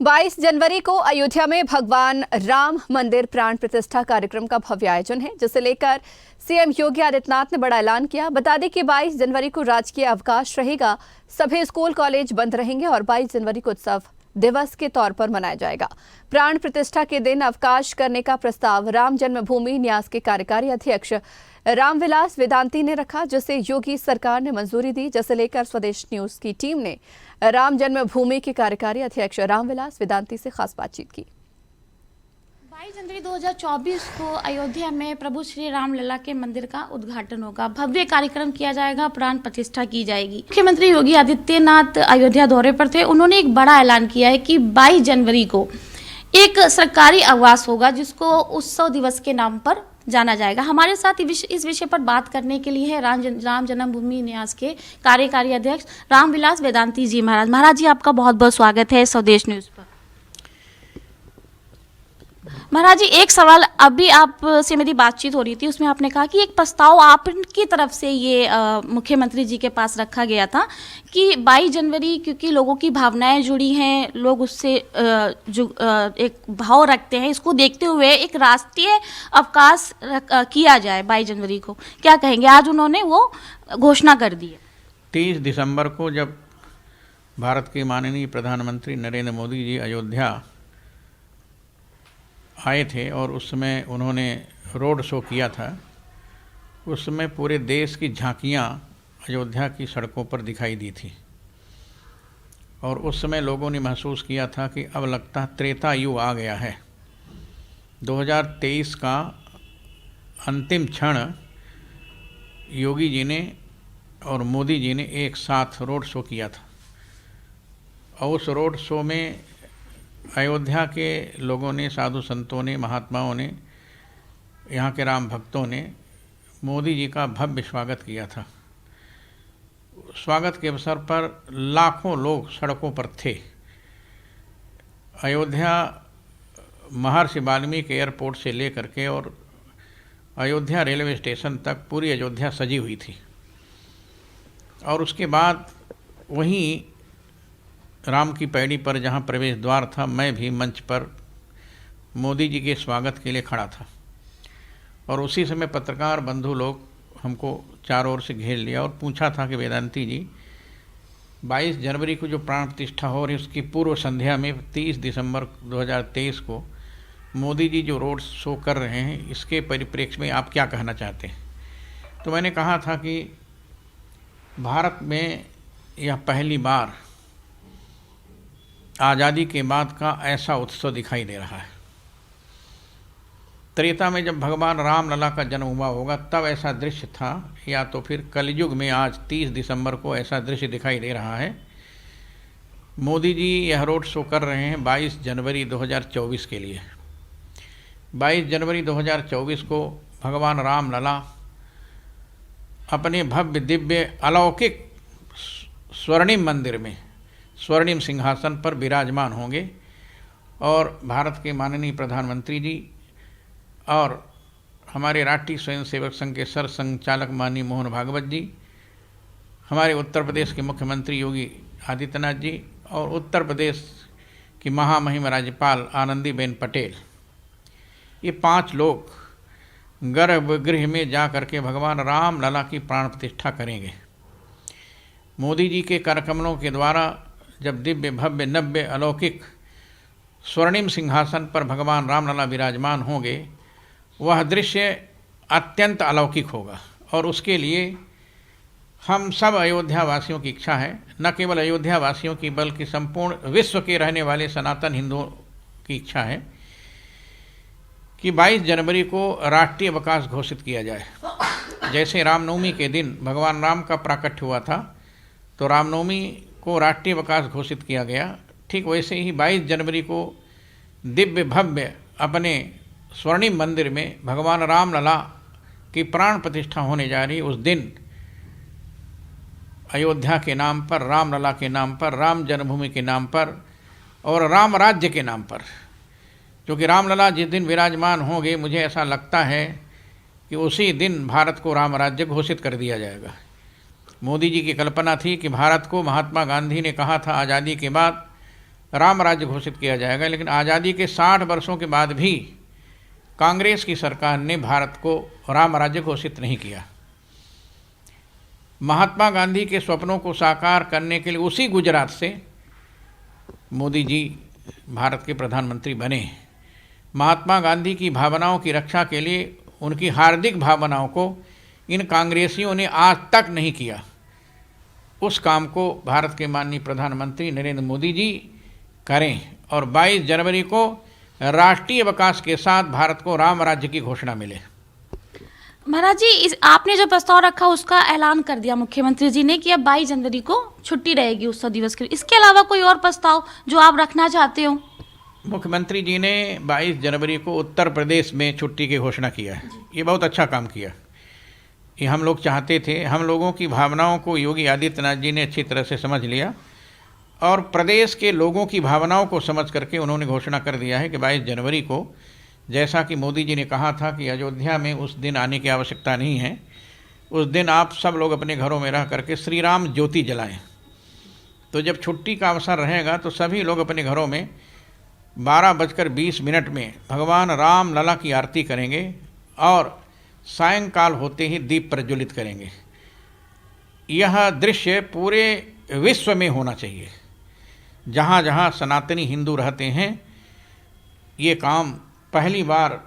22 जनवरी को अयोध्या में भगवान राम मंदिर प्राण प्रतिष्ठा कार्यक्रम का भव्य आयोजन है, जिसे लेकर सीएम योगी आदित्यनाथ ने बड़ा ऐलान किया। बता दें कि 22 जनवरी को राजकीय अवकाश रहेगा, सभी स्कूल कॉलेज बंद रहेंगे और 22 जनवरी को उत्सव दिवस के तौर पर मनाया जाएगा। प्राण प्रतिष्ठा के दिन अवकाश करने का प्रस्ताव राम जन्मभूमि न्यास के कार्यकारी अध्यक्ष रामविलास वेदांती ने रखा, जिसे योगी सरकार ने मंजूरी दी, जिसे लेकर स्वदेश न्यूज की टीम ने राम जन्मभूमि के कार्यकारी अध्यक्ष रामविलास वेदांती से खास बातचीत की। 22 जनवरी 2024 को अयोध्या में प्रभु श्री राम लला के मंदिर का उद्घाटन होगा। भव्य कार्यक्रम किया जाएगा, प्राण प्रतिष्ठा की जाएगी। मुख्यमंत्री योगी आदित्यनाथ अयोध्या दौरे पर थे। उन्होंने एक बड़ा ऐलान किया है कि 22 जनवरी को एक सरकारी अवकाश होगा, जिसको उत्सव दिवस के नाम पर जाना जाएगा। हमारे साथ इस विषय पर बात करने के लिए है राम जन्मभूमि न्यास के कार्यकारी अध्यक्ष रामविलास वेदांती जी। महाराज जी, आपका बहुत बहुत स्वागत है स्वदेश न्यूज पर। महाराज जी, एक सवाल, अभी आपसे मेरी बातचीत हो रही थी, उसमें आपने कहा कि एक प्रस्ताव आपकी तरफ से ये मुख्यमंत्री जी के पास रखा गया था कि 22 जनवरी, क्योंकि लोगों की भावनाएं जुड़ी हैं, लोग उससे एक भाव रखते हैं, इसको देखते हुए एक राष्ट्रीय अवकाश किया जाए 22 जनवरी को। क्या कहेंगे? आज उन्होंने वो घोषणा कर दी है। 30 दिसंबर को जब भारत के माननीय प्रधानमंत्री नरेंद्र मोदी जी अयोध्या आए थे और उस समय उन्होंने रोड शो किया था, उस समय पूरे देश की झांकियाँ अयोध्या की सड़कों पर दिखाई दी थी और उस समय लोगों ने महसूस किया था कि अब लगता है त्रेता युग आ गया है। 2023 का अंतिम क्षण योगी जी ने और मोदी जी ने एक साथ रोड शो किया था और उस रोड शो में अयोध्या के लोगों ने, साधु संतों ने, महात्माओं ने, यहाँ के राम भक्तों ने मोदी जी का भव्य स्वागत किया था। स्वागत के अवसर पर लाखों लोग सड़कों पर थे। अयोध्या महर्षि वाल्मीकि एयरपोर्ट से लेकर के और अयोध्या रेलवे स्टेशन तक पूरी अयोध्या सजी हुई थी और उसके बाद वहीं राम की पैड़ी पर जहाँ प्रवेश द्वार था, मैं भी मंच पर मोदी जी के स्वागत के लिए खड़ा था और उसी समय पत्रकार बंधु लोग हमको चारों ओर से घेर लिया और पूछा था कि वेदांती जी, 22 जनवरी को जो प्राण प्रतिष्ठा हो रही है उसकी पूर्व संध्या में 30 दिसंबर 2023 को मोदी जी जो रोड शो कर रहे हैं, इसके परिप्रेक्ष्य में आप क्या कहना चाहते हैं? तो मैंने कहा था कि भारत में यह पहली बार आज़ादी के बाद का ऐसा उत्सव दिखाई दे रहा है। त्रेता में जब भगवान राम लला का जन्म हुआ होगा तब ऐसा दृश्य था, या तो फिर कलयुग में आज 30 दिसंबर को ऐसा दृश्य दिखाई दे रहा है। मोदी जी यह रोड शो कर रहे हैं 22 जनवरी 2024 के लिए। 22 जनवरी 2024 को भगवान राम लला अपने भव्य दिव्य अलौकिक स्वर्णिम मंदिर में स्वर्णिम सिंहासन पर विराजमान होंगे और भारत के माननीय प्रधानमंत्री जी और हमारे राष्ट्रीय स्वयंसेवक संघ के सर संचालक माननीय मोहन भागवत जी, हमारे उत्तर प्रदेश के मुख्यमंत्री योगी आदित्यनाथ जी और उत्तर प्रदेश की महामहिम राज्यपाल आनंदीबेन पटेल, ये 5 लोग गर्भगृह में जा करके भगवान राम लला की प्राण प्रतिष्ठा करेंगे। मोदी जी के करकमलों के द्वारा जब दिव्य भव्य नव्य अलौकिक स्वर्णिम सिंहासन पर भगवान रामलला विराजमान होंगे, वह दृश्य अत्यंत अलौकिक होगा और उसके लिए हम सब अयोध्या वासियों की इच्छा है, न केवल अयोध्या वासियों की बल्कि संपूर्ण विश्व के रहने वाले सनातन हिंदुओं की इच्छा है कि 22 जनवरी को राष्ट्रीय अवकाश घोषित किया जाए। जैसे रामनवमी के दिन भगवान राम का प्राकट्य हुआ था तो रामनवमी को राष्ट्रीय अवकाश घोषित किया गया, ठीक वैसे ही 22 जनवरी को दिव्य भव्य अपने स्वर्णिम मंदिर में भगवान राम लला की प्राण प्रतिष्ठा होने जा रही। उस दिन अयोध्या के नाम पर, राम लला के नाम पर, राम जन्मभूमि के नाम पर और राम राज्य के नाम पर, क्योंकि राम लला जिस दिन विराजमान होंगे, मुझे ऐसा लगता है कि उसी दिन भारत को राम राज्य घोषित कर दिया जाएगा। मोदी जी की कल्पना थी कि भारत को महात्मा गांधी ने कहा था आज़ादी के बाद राम राज्य घोषित किया जाएगा। लेकिन आज़ादी के 60 वर्षों के बाद भी कांग्रेस की सरकार ने भारत को राम राज्य घोषित नहीं किया। महात्मा गांधी के स्वप्नों को साकार करने के लिए उसी गुजरात से मोदी जी भारत के प्रधानमंत्री बने। महात्मा गांधी की भावनाओं की रक्षा के लिए उनकी हार्दिक भावनाओं को इन कांग्रेसियों ने आज तक नहीं किया। उस काम को भारत के माननीय प्रधानमंत्री नरेंद्र मोदी जी करें और 22 जनवरी को राष्ट्रीय अवकाश के साथ भारत को राम राज्य की घोषणा मिले। महाराज जी, आपने जो प्रस्ताव रखा उसका ऐलान कर दिया मुख्यमंत्री जी ने कि अब 22 जनवरी को छुट्टी रहेगी उत्सव दिवस के लिए। इसके अलावा कोई और प्रस्ताव जो आप रखना चाहते हो? मुख्यमंत्री जी ने 22 जनवरी को उत्तर प्रदेश में छुट्टी की घोषणा किया है। ये बहुत अच्छा काम किया। ये हम लोग चाहते थे। हम लोगों की भावनाओं को योगी आदित्यनाथ जी ने अच्छी तरह से समझ लिया और प्रदेश के लोगों की भावनाओं को समझ करके उन्होंने घोषणा कर दिया है कि 22 जनवरी को, जैसा कि मोदी जी ने कहा था कि अयोध्या में उस दिन आने की आवश्यकता नहीं है, उस दिन आप सब लोग अपने घरों में रह करके श्री राम ज्योति जलाएं। तो जब छुट्टी का अवसर रहेगा तो सभी लोग अपने घरों में 12:20 में भगवान राम लला की आरती करेंगे और सायंकाल होते ही दीप प्रज्वलित करेंगे। यह दृश्य पूरे विश्व में होना चाहिए। जहाँ जहाँ सनातनी हिंदू रहते हैं ये काम पहली बार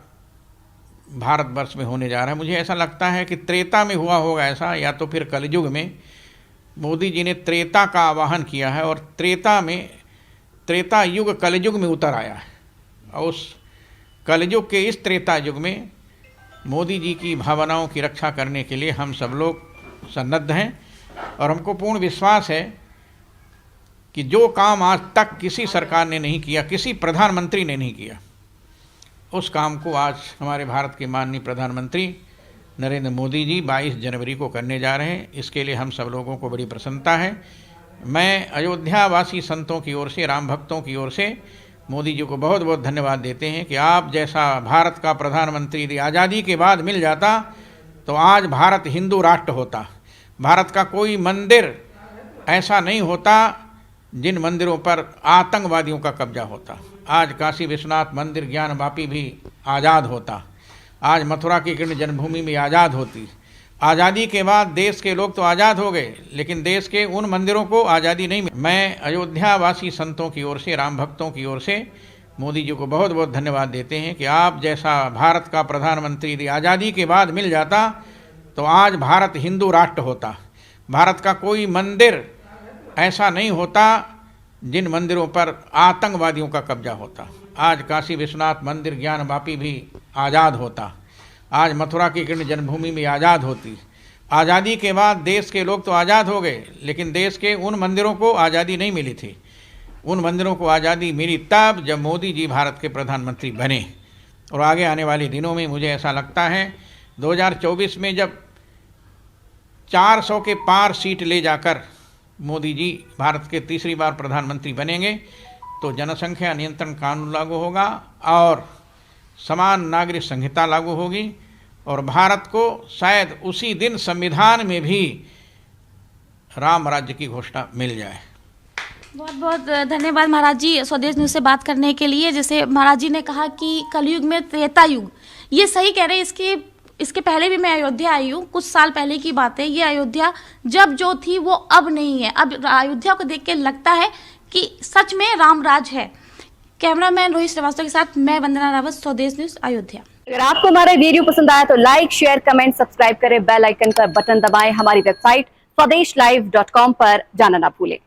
भारतवर्ष में होने जा रहा है। मुझे ऐसा लगता है कि त्रेता में हुआ होगा ऐसा, या तो फिर कलयुग में। मोदी जी ने त्रेता का आवाहन किया है और त्रेता युग कलयुग में उतर आया है और उस कलयुग के इस त्रेता युग में मोदी जी की भावनाओं की रक्षा करने के लिए हम सब लोग सन्नद्ध हैं और हमको पूर्ण विश्वास है कि जो काम आज तक किसी सरकार ने नहीं किया, किसी प्रधानमंत्री ने नहीं किया, उस काम को आज हमारे भारत के माननीय प्रधानमंत्री नरेंद्र मोदी जी 22 जनवरी को करने जा रहे हैं। इसके लिए हम सब लोगों को बड़ी प्रसन्नता है। मैं अयोध्यावासी संतों की ओर से, राम भक्तों की ओर से मोदी जी को बहुत बहुत धन्यवाद देते हैं कि आप जैसा भारत का प्रधानमंत्री यदि आज़ादी के बाद मिल जाता तो आज भारत हिंदू राष्ट्र होता। भारत का कोई मंदिर ऐसा नहीं होता जिन मंदिरों पर आतंकवादियों का कब्जा होता। आज काशी विश्वनाथ मंदिर ज्ञानवापी भी आज़ाद होता। आज मथुरा की कृष्ण जन्मभूमि भी आज़ाद होती। आज़ादी के बाद देश के लोग तो आज़ाद हो गए, लेकिन देश के उन मंदिरों को आज़ादी नहीं मिली। मैं अयोध्यावासी संतों की ओर से, राम भक्तों की ओर से मोदी जी को बहुत बहुत धन्यवाद देते हैं कि आप जैसा भारत का प्रधानमंत्री यदि आज़ादी के बाद मिल जाता तो आज भारत हिंदू राष्ट्र होता। भारत का कोई मंदिर ऐसा नहीं होता जिन मंदिरों पर आतंकवादियों का कब्जा होता। आज काशी विश्वनाथ मंदिर ज्ञानवापी भी आज़ाद होता। आज मथुरा की कृष्ण जन्मभूमि भी आज़ाद होती। आज़ादी के बाद देश के लोग तो आज़ाद हो गए, लेकिन देश के उन मंदिरों को आज़ादी नहीं मिली थी। उन मंदिरों को आज़ादी मिली तब जब मोदी जी भारत के प्रधानमंत्री बने। और आगे आने वाले दिनों में मुझे ऐसा लगता है 2024 में जब 400 के पार सीट ले जाकर मोदी जी भारत के तीसरी बार प्रधानमंत्री बनेंगे तो जनसंख्या नियंत्रण कानून लागू होगा और समान नागरिक संहिता लागू होगी और भारत को शायद उसी दिन संविधान में भी राम राज्य की घोषणा मिल जाए। बहुत बहुत धन्यवाद महाराज जी स्वदेश न्यूज़ से बात करने के लिए। जैसे महाराज जी ने कहा कि कलयुग में त्रेता युग, ये सही कह रहे हैं। इसके पहले भी मैं अयोध्या आई हूँ, कुछ साल पहले की बात है। ये अयोध्या जब जो थी वो अब नहीं है। अब अयोध्या को देख के लगता है कि सच में राम राज है। कैमरामैन रोहित श्रीवास्तव के साथ मैं वंदना रावत, स्वदेश न्यूज़, अयोध्या। अगर आपको हमारा वीडियो पसंद आया तो लाइक, शेयर, कमेंट, सब्सक्राइब करें, बेल आइकन का बटन दबाएं। हमारी वेबसाइट swdeshlive.com पर जाना ना भूलें।